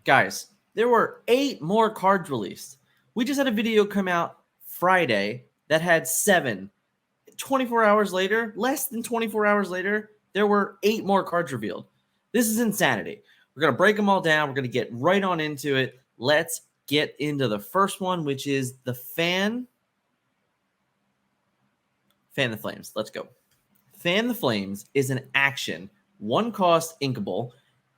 Guys, there were 8 more cards released. We just had a video come out Friday that had 7. 24 hours later, less than 24 hours later, there were 8 more cards revealed. This is insanity. We're going to break them all down. We're going to get right on into it. Let's get into the first one, which is the Fan the Flames. Let's go. Fan the Flames is an action, 1-cost inkable,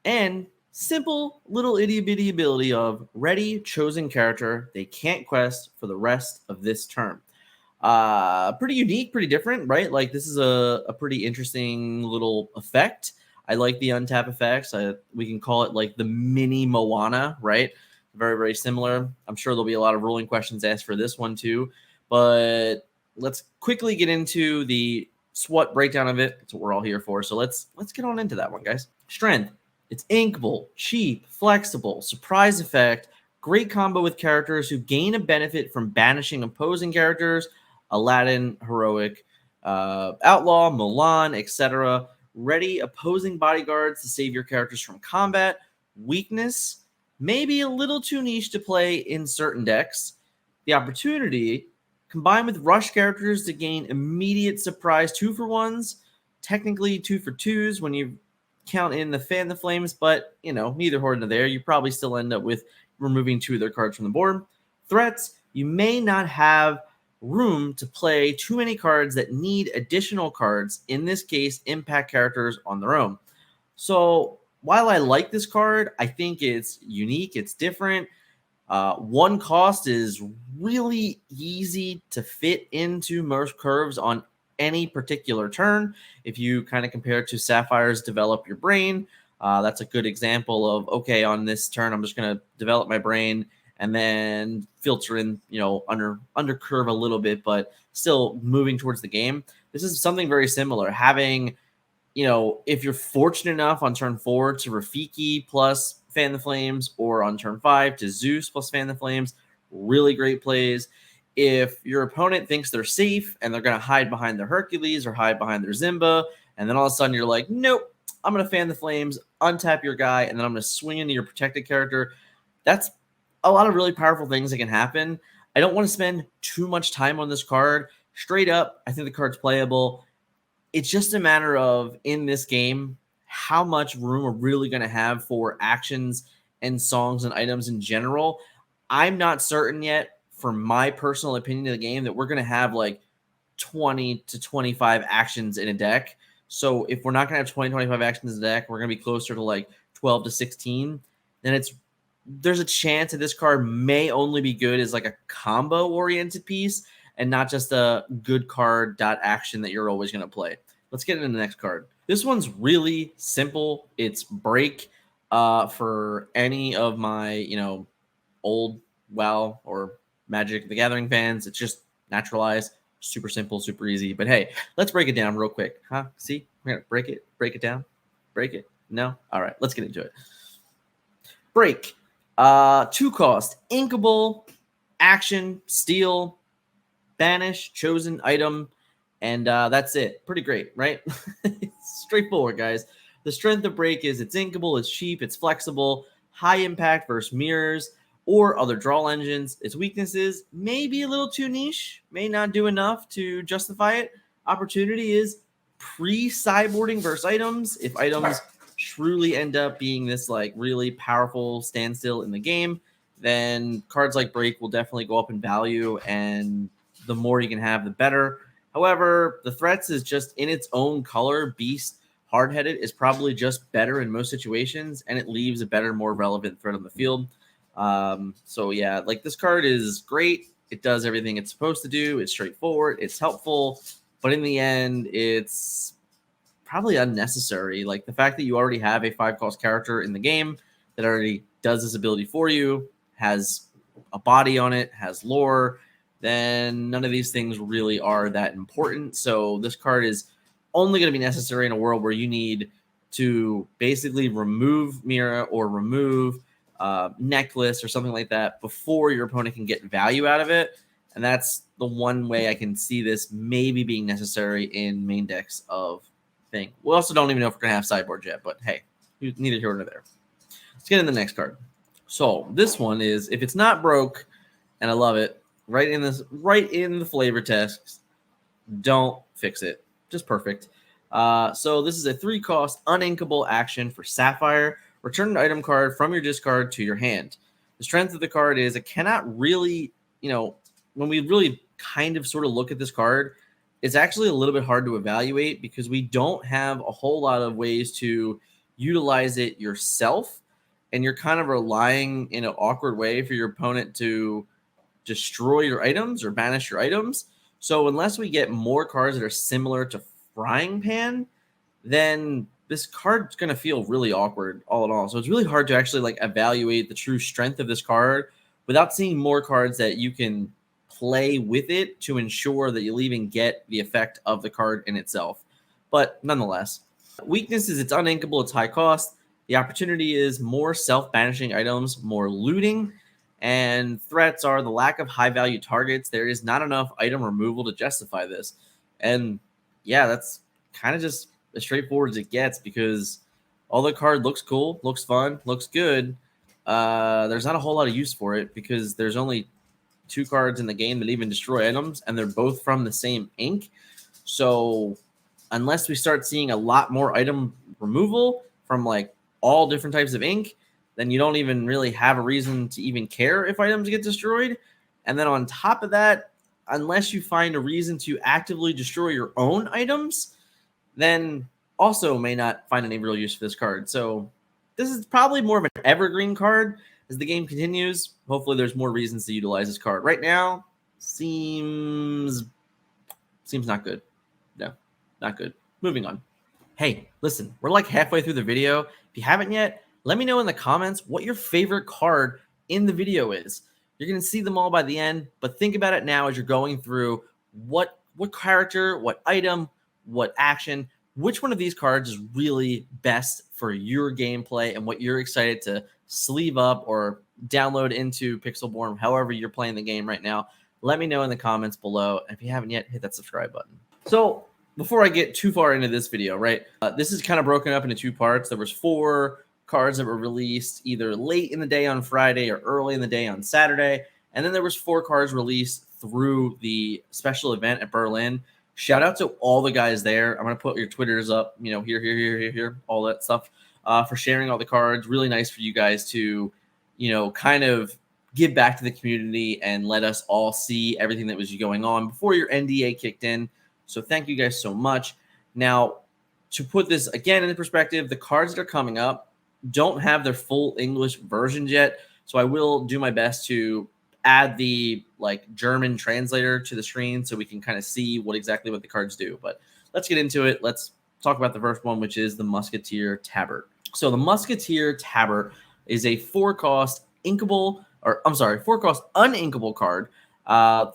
and simple little itty-bitty ability of ready chosen character. They can't quest for the rest of this term. Pretty unique, pretty different, right? Like, this is a pretty interesting little effect. I like the untap effects. We can call it like the mini Moana, right? Very, very similar. I'm sure there'll be a lot of ruling questions asked for this one too, but let's quickly get into the SWOT breakdown of it. That's what we're all here for. So let's get on into that one, guys. Strength. It's inkable, cheap, flexible, surprise effect, great combo with characters who gain a benefit from banishing opposing characters, Aladdin, Heroic, Outlaw, Mulan, etc. Ready opposing bodyguards to save your characters from combat. Weakness, maybe a little too niche to play in certain decks. The opportunity, combined with rush characters to gain immediate surprise 2-for-1s, technically 2-for-2s when you count in the Fan the Flames, but, you know, neither here nor there. You probably still end up with removing 2 of their cards from the board. Threats, you may not have room to play too many cards that need additional cards, in this case, impact characters on their own. So while I like this card, I think it's unique, it's different. 1 cost is really easy to fit into most curves on any particular turn. If you kind of compare it to Sapphire's Develop Your Brain, that's a good example of, okay, on this turn, I'm just going to develop my brain and then filter in, you know, under curve a little bit, but still moving towards the game. This is something very similar. Having, you know, if you're fortunate enough on turn 4 to Rafiki plus Fan the Flames, or on turn 5 to Zeus plus Fan the Flames, really great plays. If your opponent thinks they're safe and they're going to hide behind their Hercules or hide behind their Zimba, and then all of a sudden you're like, nope, I'm going to Fan the Flames, untap your guy, and then I'm going to swing into your protected character. That's a lot of really powerful things that can happen. I don't want to spend too much time on this card. Straight up, I think the card's playable. It's just a matter of, in this game, how much room we're really going to have for actions and songs and items in general. I'm not certain yet, for my personal opinion of the game, that we're going to have like 20 to 25 actions in a deck. So if we're not going to have 20, 25 actions in a deck, we're going to be closer to like 12 to 16. Then there's a chance that this card may only be good as like a combo-oriented piece and not just a good card dot action that you're always going to play. Let's get into the next card. This one's really simple. It's Break. For any of my, you know, old WoW or Magic the Gathering fans, it's just naturalized, super simple, super easy. But hey, let's break it down real quick. Huh? See? We're going to break it down. Break it? No? All right, let's get into it. Break. 2 cost, inkable, action, steal, banish, chosen item, and that's it. Pretty great, right? It's straightforward, guys. The strength of Break is it's inkable, it's cheap, it's flexible, high impact versus mirrors or other draw engines. Its weaknesses may be a little too niche, may not do enough to justify it. Opportunity is pre-sideboarding versus items. If items truly end up being this like really powerful standstill in the game, then cards like Break will definitely go up in value, and the more you can have, the better. However, the threats is just in its own color. Beast Hard-Headed is probably just better in most situations, and it leaves a better, more relevant threat on the field. So yeah, like, this card is great. It does everything it's supposed to do. It's straightforward. It's helpful. But in the end, it's probably unnecessary. Like, the fact that you already have a 5-cost character in the game that already does this ability for you, has a body on it, has lore, then none of these things really are that important. So this card is only going to be necessary in a world where you need to basically remove Mira or remove Necklace or something like that before your opponent can get value out of it. And that's the one way I can see this maybe being necessary in main decks of thing. We also don't even know if we're going to have sideboard yet, but hey, neither here nor there. Let's get in the next card. So this one is, if it's not broke, and I love it, right in the flavor text, don't fix it. Just perfect. So this is a 3-cost uninkable action for Sapphire. Return an item card from your discard to your hand. The strength of the card is it cannot really, when we really kind of sort of look at this card, it's actually a little bit hard to evaluate because we don't have a whole lot of ways to utilize it yourself. And you're kind of relying in an awkward way for your opponent to destroy your items or banish your items. So unless we get more cards that are similar to Frying Pan, then this card's going to feel really awkward all in all. So it's really hard to actually like evaluate the true strength of this card without seeing more cards that you can play with it to ensure that you'll even get the effect of the card in itself. But nonetheless, weakness is it's uninkable, it's high cost. The opportunity is more self-banishing items, more looting, and threats are the lack of high-value targets. There is not enough item removal to justify this. And yeah, that's kind of just as straightforward as it gets because although the card looks cool, looks fun, looks good, there's not a whole lot of use for it because there's only 2 cards in the game that even destroy items, and they're both from the same ink. So unless we start seeing a lot more item removal from like all different types of ink, then you don't even really have a reason to even care if items get destroyed. And then on top of that, unless you find a reason to actively destroy your own items, then also may not find any real use for this card. So this is probably more of an evergreen card as the game continues. Hopefully there's more reasons to utilize this card. Right now, seems not good. No, not good. Moving on. Hey, listen, we're like halfway through the video. If you haven't yet, let me know in the comments what your favorite card in the video is. You're going to see them all by the end, but think about it now as you're going through what character, what item, what action, which one of these cards is really best for your gameplay and what you're excited to sleeve up or download into Pixelborn, however you're playing the game right now. Let me know in the comments below. And if you haven't yet, hit that subscribe button. So before I get too far into this video, right, this is kind of broken up into 2 parts. There was 4 cards that were released either late in the day on Friday or early in the day on Saturday. And then there was 4 cards released through the special event at Berlin. Shout out to all the guys there. I'm going to put your Twitters up, here, all that stuff for sharing all the cards. Really nice for you guys to, kind of give back to the community and let us all see everything that was going on before your NDA kicked in. So thank you guys so much. Now, to put this again into perspective, the cards that are coming up don't have their full English versions yet. So I will do my best to add the German translator to the screen so we can kind of see what the cards do. But let's get into it. Let's talk about the first one, which is the Musketeer Tabard. So the Musketeer Tabard is a 4-cost uninkable card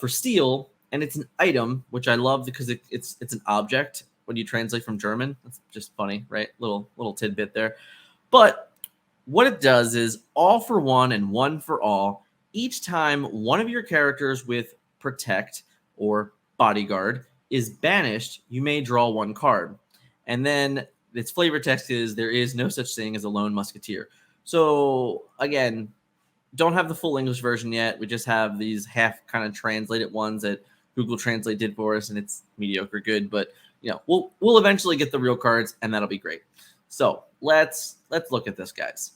for steel, and it's an item, which I love because it's an object when you translate from German. That's just funny, right? Little tidbit there. But what it does is all for one and one for all. Each time one of your characters with Protect or Bodyguard is banished, you may draw 1 card. And then its flavor text is there is no such thing as a lone musketeer. So again, don't have the full English version yet. We just have these half kind of translated ones that Google Translate did for us, and it's mediocre good. But we'll eventually get the real cards, and that'll be great. So let's look at this, guys.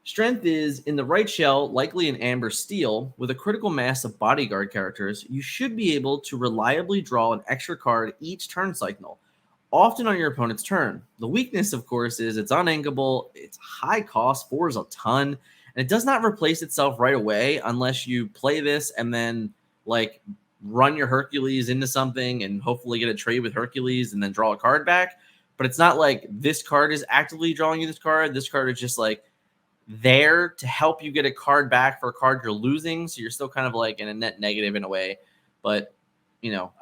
Strength is in the right shell, likely an amber steel, with a critical mass of bodyguard characters. You should be able to reliably draw an extra card each turn cycle, often on your opponent's turn. The weakness, of course, is it's uninkable, it's high cost, 4 is a ton, and it does not replace itself right away unless you play this and then run your Hercules into something and hopefully get a trade with Hercules and then draw a card back. But it's not like this card is actively drawing you this card. This card is just there to help you get a card back for a card you're losing. So you're still kind of in a net negative in a way. But,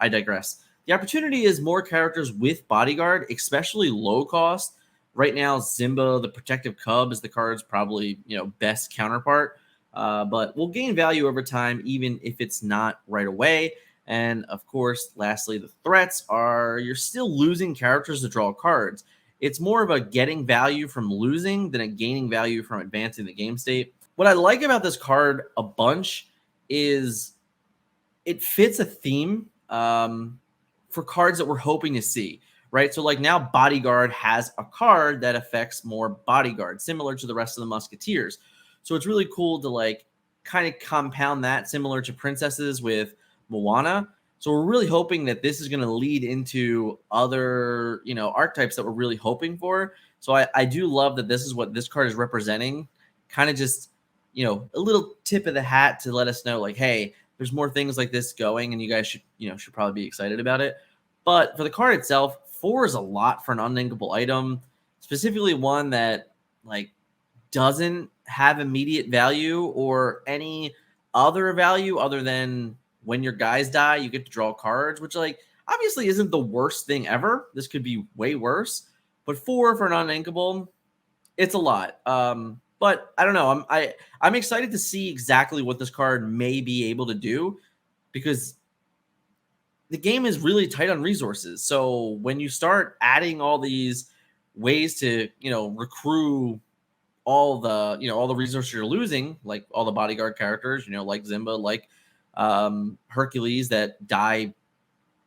I digress. The opportunity is more characters with Bodyguard, especially low cost. Right now, Simba, the Protective Cub, is the card's probably, best counterpart. But will gain value over time, even if it's not right away. And of course, lastly, the threats are you're still losing characters to draw cards. It's more of a getting value from losing than a gaining value from advancing the game state. What I like about this card a bunch is it fits a theme for cards that we're hoping to see, right? So like now Bodyguard has a card that affects more Bodyguard, similar to the rest of the Musketeers. So it's really cool to like kind of compound that, similar to Princesses with Moana. So we're really hoping that this is going to lead into other, archetypes that we're really hoping for. So I do love that this is what this card is representing. Kind of just, a little tip of the hat to let us know, like, hey, there's more things like this going, and you guys should probably be excited about it. But for the card itself, 4 is a lot for an unlinkable item, specifically one that like doesn't have immediate value or any other value other than when your guys die, you get to draw cards, which like obviously isn't the worst thing ever. This could be way worse, but 4 for an uninkable, it's a lot. But I don't know. I'm excited to see exactly what this card may be able to do, because the game is really tight on resources. So when you start adding all these ways to, recruit all the resources you're losing, like all the bodyguard characters, like Zimba, like Hercules, that die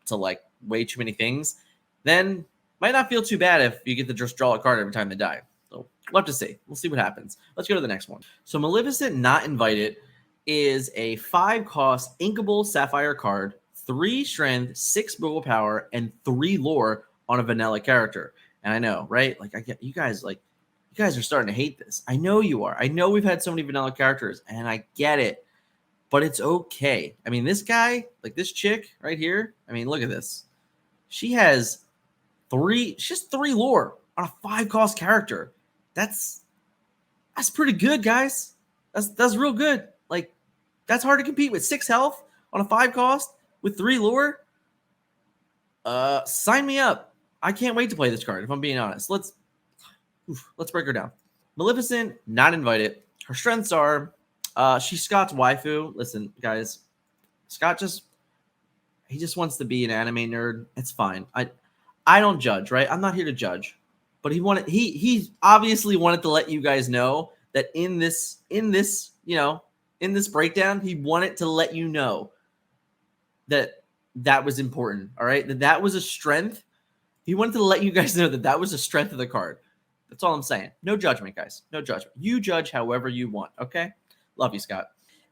to like way too many things, then might not feel too bad if you get to just draw a card every time they die. So we'll have to see. We'll see what happens. Let's go to the next one. So Maleficent Not Invited is a 5-cost inkable sapphire card, 3 strength, 6 willpower, and 3 lore on a vanilla character. And I know, right? Like I get you guys are starting to hate this. I know you are. I know we've had so many vanilla characters, and I get it, but it's okay. I mean, this guy, like this chick right here, I mean, look at this. She has 3 lore on a 5-cost character. That's pretty good, guys. That's real good. Like, that's hard to compete with. 6 health on a 5-cost with 3 lore. Sign me up. I can't wait to play this card, if I'm being honest. Let's break her down. Maleficent, Not Invited. Her strengths are she's Scott's waifu. Listen, guys, Scott just wants to be an anime nerd. It's fine. I don't judge, right? I'm not here to judge. But he obviously wanted to let you guys know that in this breakdown, he wanted to let you know that was important. All right, that was a strength. He wanted to let you guys know that was a strength of the card. That's all I'm saying. No judgment, guys. No judgment. You judge however you want. Okay. Love you, Scott.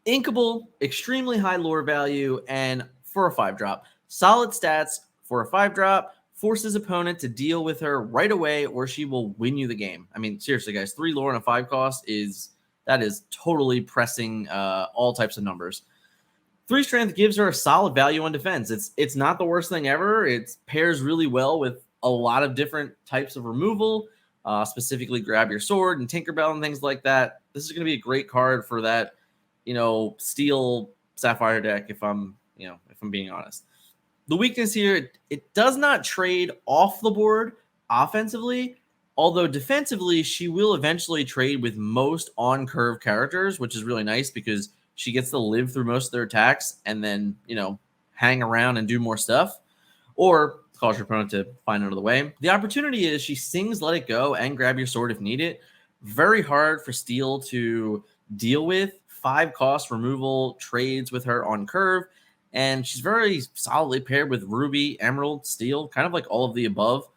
Inkable, extremely high lore value, and for a 5-drop, solid stats for a 5-drop. Forces opponent to deal with her right away, or she will win you the game. I mean, seriously, guys, 3 lore and a 5-cost is totally pressing all types of numbers. 3 strength gives her a solid value on defense. It's not the worst thing ever. It pairs really well with a lot of different types of removal, specifically grab your sword and Tinkerbell and things like that. This is going to be a great card for that, steel sapphire deck. If I'm being honest. The weakness here, it does not trade off the board offensively, although defensively, she will eventually trade with most on-curve characters, which is really nice because she gets to live through most of their attacks and then, hang around and do more stuff, or cause your opponent to find out of the way. The opportunity is she sings Let It Go and Grab Your Sword if needed. Very hard for Steel to deal with. 5-cost removal trades with her on curve. And she's very solidly paired with Ruby, Emerald, Steel, kind of like all of the above.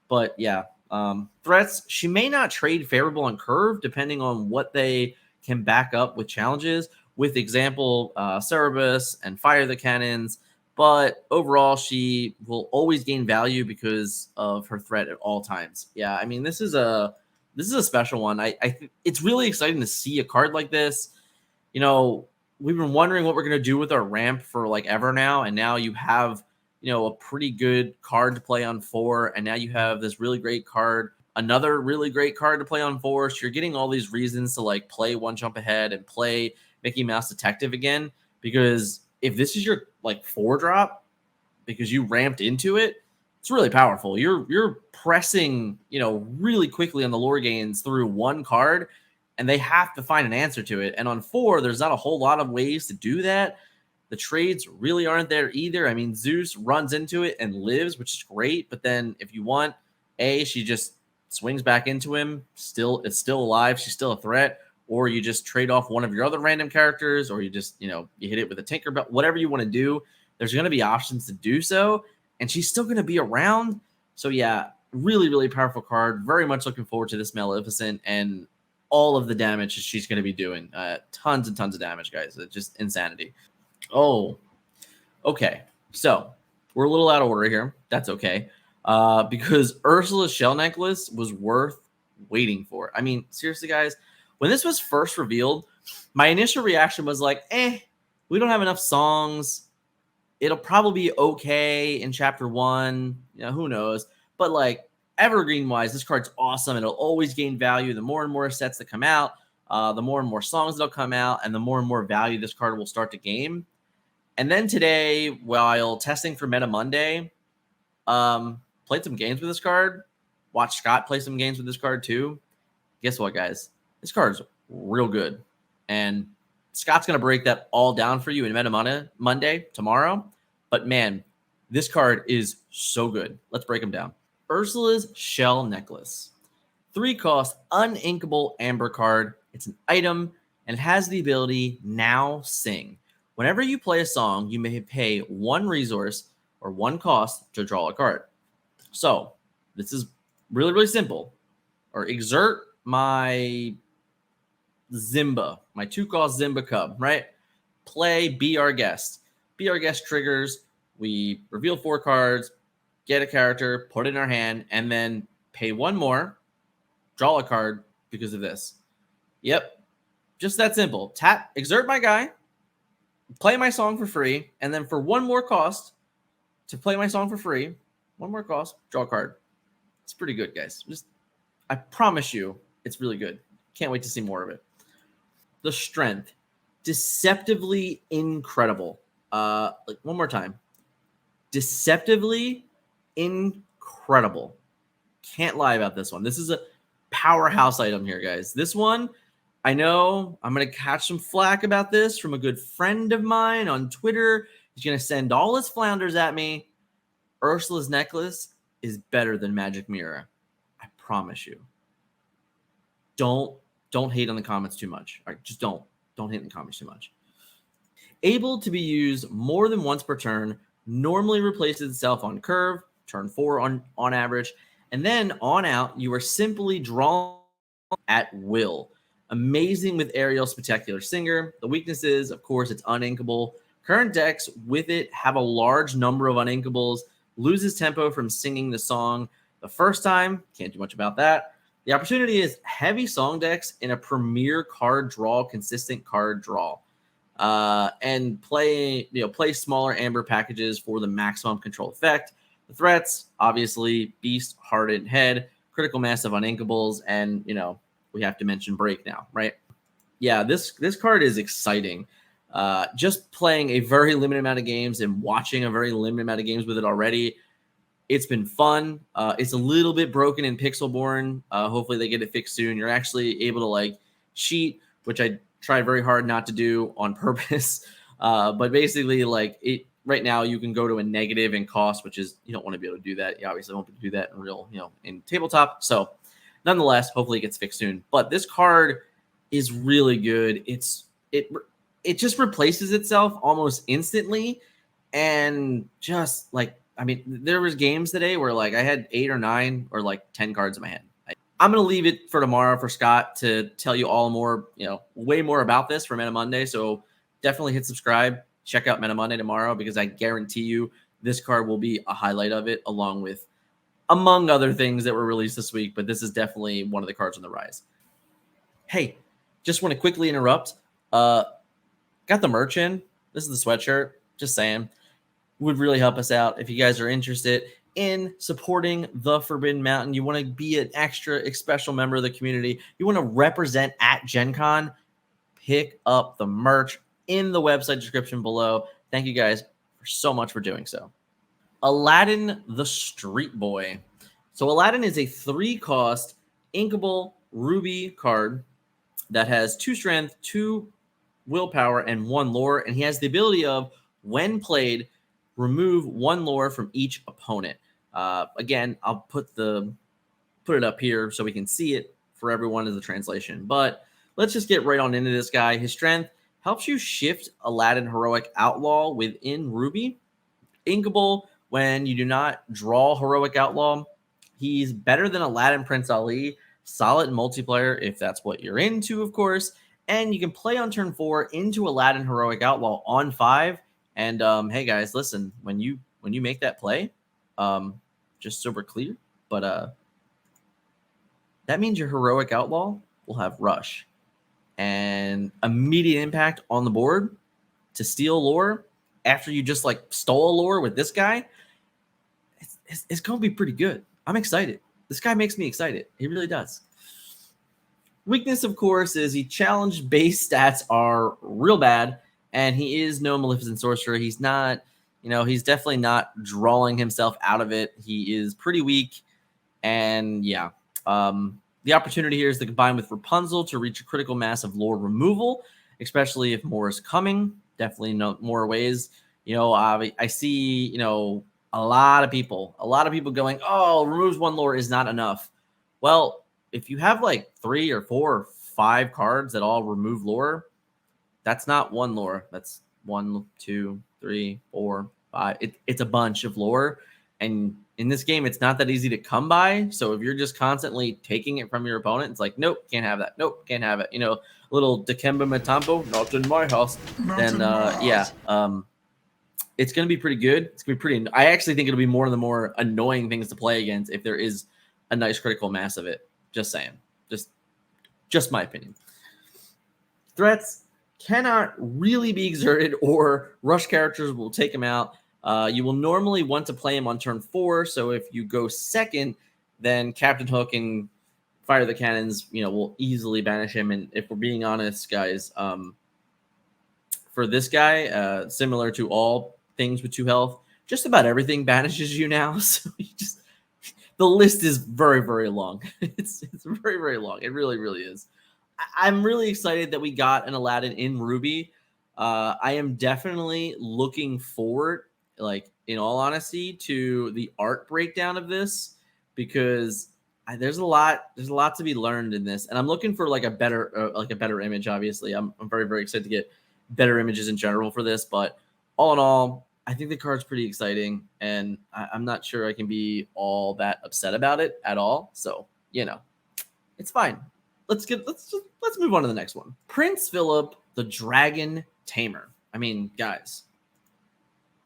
But yeah, threats, she may not trade favorable on curve depending on what they can back up with challenges. With example, Cerebus and Fire the Cannons. But overall, she will always gain value because of her threat at all times. Yeah, I mean, this is a special one. I think it's really exciting to see a card like this. We've been wondering what we're going to do with our ramp for like ever now. And now you have, a pretty good card to play on 4. And now you have this really great card, another really great card to play on 4. So you're getting all these reasons to like play One Jump Ahead and play Mickey Mouse Detective again. Because if this is your like 4-drop, because you ramped into it, it's really powerful. You're pressing, really quickly on the lore gains through one card. And they have to find an answer to it. And on 4, there's not a whole lot of ways to do that. The trades really aren't there either. I mean, Zeus runs into it and lives, which is great. But then if you want, she just swings back into him. It's still alive. She's still a threat. Or you just trade off one of your other random characters, or you just, you hit it with a Tinkerbell, whatever you want to do. There's going to be options to do so, and she's still going to be around. So yeah, really, really powerful card. Very much looking forward to this Maleficent and all of the damage she's going to be doing. Tons and tons of damage, guys. It's just insanity. Oh, okay. So we're a little out of order here. That's okay. Because Ursulas Shell Necklace was worth waiting for. I mean, seriously, guys, when this was first revealed, my initial reaction was like, we don't have enough songs. It'll probably be okay in chapter 1. Who knows? But like evergreen-wise, this card's awesome. It'll always gain value. The more and more sets that come out, the more and more songs that'll come out, and the more and more value this card will start to gain. And then today, while testing for Meta Monday, played some games with this card. Watched Scott play some games with this card too. Guess what, guys? This card's real good. And Scott's going to break that all down for you in Meta Monday tomorrow. But man, this card is so good. Let's break them down. Ursulas Shell Necklace. 3-cost, uninkable amber card. It's an item, and it has the ability Now Sing. Whenever you play a song, you may pay 1 resource or 1 cost to draw a card. So this is really, really simple. Or exert my Zimba, my 2-cost Zimba Cub, right? Play Be Our Guest. Be Our Guest triggers. We reveal 4 cards, get a character, put it in our hand, and then pay 1 more, draw a card because of this. Yep. Just that simple. Tap, exert my guy, play my song for free, and then for 1 more cost to play my song for free, 1 more cost, draw a card. It's pretty good, guys. I promise you, it's really good. Can't wait to see more of it. The strength, deceptively incredible. One more time. Deceptively incredible. Can't lie about this one. This is a powerhouse item here, guys. This one, I know I'm going to catch some flack about this from a good friend of mine on Twitter. He's going to send all his flounders at me. Ursulas Necklace is better than Magic Mirror. I promise you. Don't hate on the comments too much. All right, just don't hate in the comments too much. Able to be used more than once per turn, normally replaces itself on curve, turn 4 on average, and then on out, you are simply drawn at will. Amazing with Ariel Spectacular Singer. The weakness is, of course, it's uninkable. Current decks with it have a large number of uninkables, loses tempo from singing the song the first time. Can't do much about that. The opportunity is heavy song decks in a premier card draw, consistent card draw. And play smaller amber packages for the maximum control effect. The threats, obviously, Beast, Hardened Head, Critical Mass of Uninkables, and, we have to mention Break now, right? Yeah, this card is exciting. Just playing a very limited amount of games and watching a very limited amount of games with it already, it's been fun. It's a little bit broken in Pixelborn. Hopefully they get it fixed soon. You're actually able to cheat, which I try very hard not to do on purpose. But basically, right now you can go to a negative in cost, which is you don't want to be able to do that. You obviously won't be able to do that in real, in tabletop. So nonetheless, hopefully it gets fixed soon. But this card is really good. It just replaces itself almost instantly, and just there was games today where I had 8 or 9 or 10 cards in my hand. I'm going to leave it for tomorrow for Scott to tell you all more, way more about this for Meta Monday. So definitely hit subscribe, check out Meta Monday tomorrow, because I guarantee you this card will be a highlight of it, along with, among other things that were released this week. But this is definitely one of the cards on the rise. Hey, just want to quickly interrupt. Got the merch in. This is the sweatshirt. Just saying. Would really help us out if you guys are interested in supporting the Forbidden Mountain. You want to be an extra special member of the community. You want to represent at GenCon. Pick up the merch in the website description below. Thank you guys so much for doing so. Aladdin the Street Boy. So Aladdin is a 3-cost inkable ruby card that has 2 strength, 2 willpower, and 1 lore. And he has the ability of, when played, remove 1 lore from each opponent. Again, I'll put the put it up here so we can see it for everyone as a translation. But let's just get right on into this guy. His strength helps you shift Aladdin Heroic Outlaw within Ruby. Inkable when you do not draw Heroic Outlaw. He's better than Aladdin Prince Ali. Solid multiplayer if that's what you're into, of course. And you can play on turn 4 into Aladdin Heroic Outlaw on 5. And hey guys, listen, when you make that play, just so we're clear, but that means your Heroic Outlaw will have Rush and immediate impact on the board to steal lore after you just like stole a lore with this guy. It's going to be pretty good. I'm excited. This guy makes me excited. He really does. Weakness, of course, is he challenged base stats are real bad, and he is no Maleficent Sorcerer. He's not, he's definitely not drawing himself out of it. He is pretty weak, and yeah. The opportunity here is to combine with Rapunzel to reach a critical mass of lore removal, especially if more is coming. Definitely more ways. I see, a lot of people going, oh, removes 1 lore is not enough. Well, if you have like 3 or 4 or 5 cards that all remove lore, that's not 1 lore. That's 1, 2, 3, 4, 5. It's a bunch of lore. And in this game, it's not that easy to come by. So if you're just constantly taking it from your opponent, it's like, nope, can't have that. Nope, can't have it. Little Dikembe Mutombo, not in my house. It's going to be pretty good. It's going to be pretty. I actually think it'll be one of the more annoying things to play against if there is a nice critical mass of it. Just saying. Just my opinion. Threats cannot really be exerted, or rush characters will take him out. You will normally want to play him on turn 4. So if you go second, then Captain Hook and Fire the Cannons, will easily banish him. And if we're being honest, guys, for this guy, similar to all things with 2 health, just about everything banishes you now. So the list is very, very long. It's very, very long. It really, really is. I'm really excited that we got an Aladdin in Ruby. I am definitely looking forward, like in all honesty, to the art breakdown of this, because there's a lot to be learned in this, and I'm looking for like a better image. Obviously, I'm very, very excited to get better images in general for this, but all in all, I think the card's pretty exciting, and I'm not sure I can be all that upset about it at all. So it's fine. Let's move on to the next one. Prince Phillip, the Dragon Tamer. I mean, guys,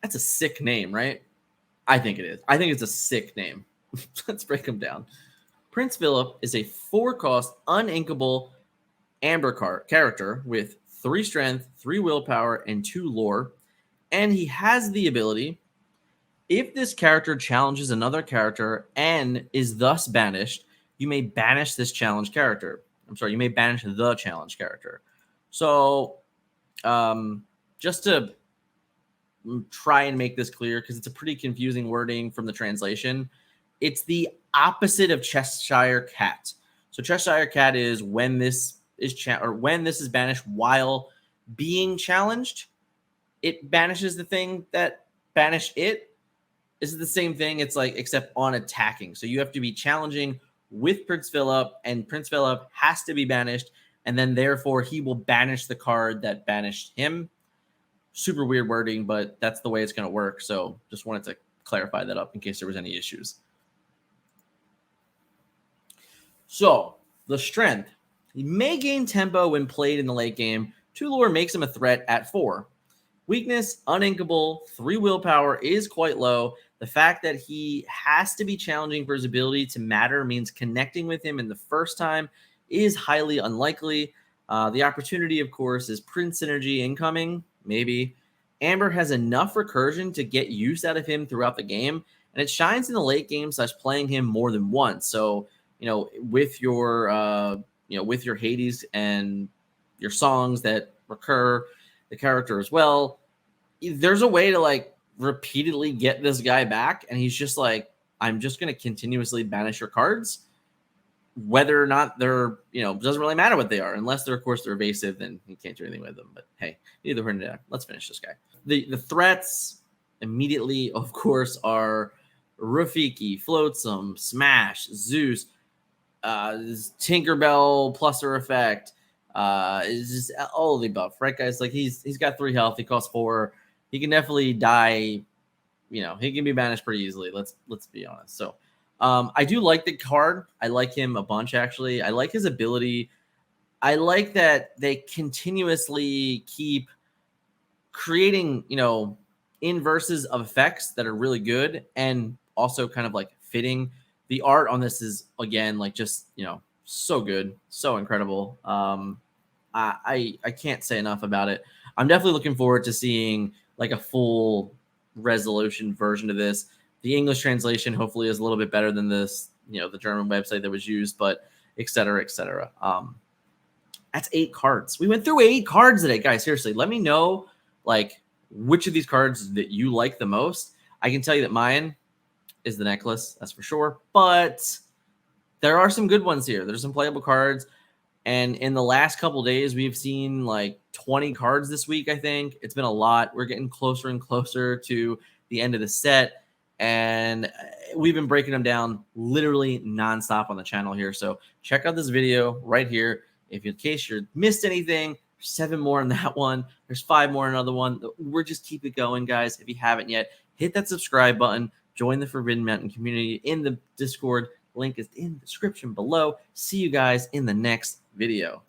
that's a sick name, right? I think it is. I think it's a sick name. Let's break them down. Prince Phillip is a 4-cost, uninkable amber character with 3 strength, 3 willpower, and 2 lore. And he has the ability, if this character challenges another character and is thus banished, you may banish this challenged character. You may banish the challenged character. So just to try and make this clear, because it's a pretty confusing wording from the translation, it's the opposite of Cheshire Cat. So Cheshire Cat is when this is banished while being challenged, it banishes the thing that banished it. This is the same thing. It's like, except on attacking. So you have to be challenging with Prince Phillip, and Prince Phillip has to be banished, and then therefore he will banish the card that banished him. Super weird wording, but that's the way it's going to work. So just wanted to clarify that up in case there was any issues. So the strength. He may gain tempo when played in the late game. 2 lore makes him a threat at 4. Weakness, uninkable, 3 willpower is quite low. The fact that he has to be challenging for his ability to matter means connecting with him in the first time is highly unlikely. The opportunity, of course, is Prince Synergy incoming, maybe. Amber has enough recursion to get use out of him throughout the game, and it shines in the late game / playing him more than once. So, with your Hades and your songs that recur the character as well, there's a way to like repeatedly get this guy back, and he's just like, I'm just going to continuously banish your cards, whether or not they're, doesn't really matter what they are, unless they're, of course, they're evasive, then you can't do anything with them. But hey, neither here nor there. Let's finish this guy. The threats immediately, of course, are Rafiki, Flotsam, Smash, Zeus. this Tinkerbell Pluser effect. It's just all of the above, right, guys? Like he's got 3 health. He costs 4. He can definitely die. You know, he can be banished pretty easily. Let's be honest. So, I do like the card. I like him a bunch, actually. I like his ability. I like that they continuously keep creating, you know, inverses of effects that are really good and also kind of like fitting. The art on this is, again, like just, you know, so good, so incredible. I can't say enough about it. I'm definitely looking forward to seeing like a full resolution version of this. The English translation hopefully is a little bit better than this, you know, the German website that was used, but et cetera, et cetera. That's 8 cards. We went through 8 cards today, guys. Seriously, let me know like which of these cards that you like the most. I can tell you that mine is the necklace, that's for sure. But there are some good ones here. There's some playable cards. And in the last couple days, we've seen like 20 cards this week, I think. It's been a lot. We're getting closer and closer to the end of the set. And we've been breaking them down literally nonstop on the channel here. So check out this video right here. If in case you missed anything, 7 more in that one. There's 5 more in another one. We're just keep it going, guys. If you haven't yet, hit that subscribe button. Join the Forbidden Mountain community in the Discord. Link is in the description below. See you guys in the next video.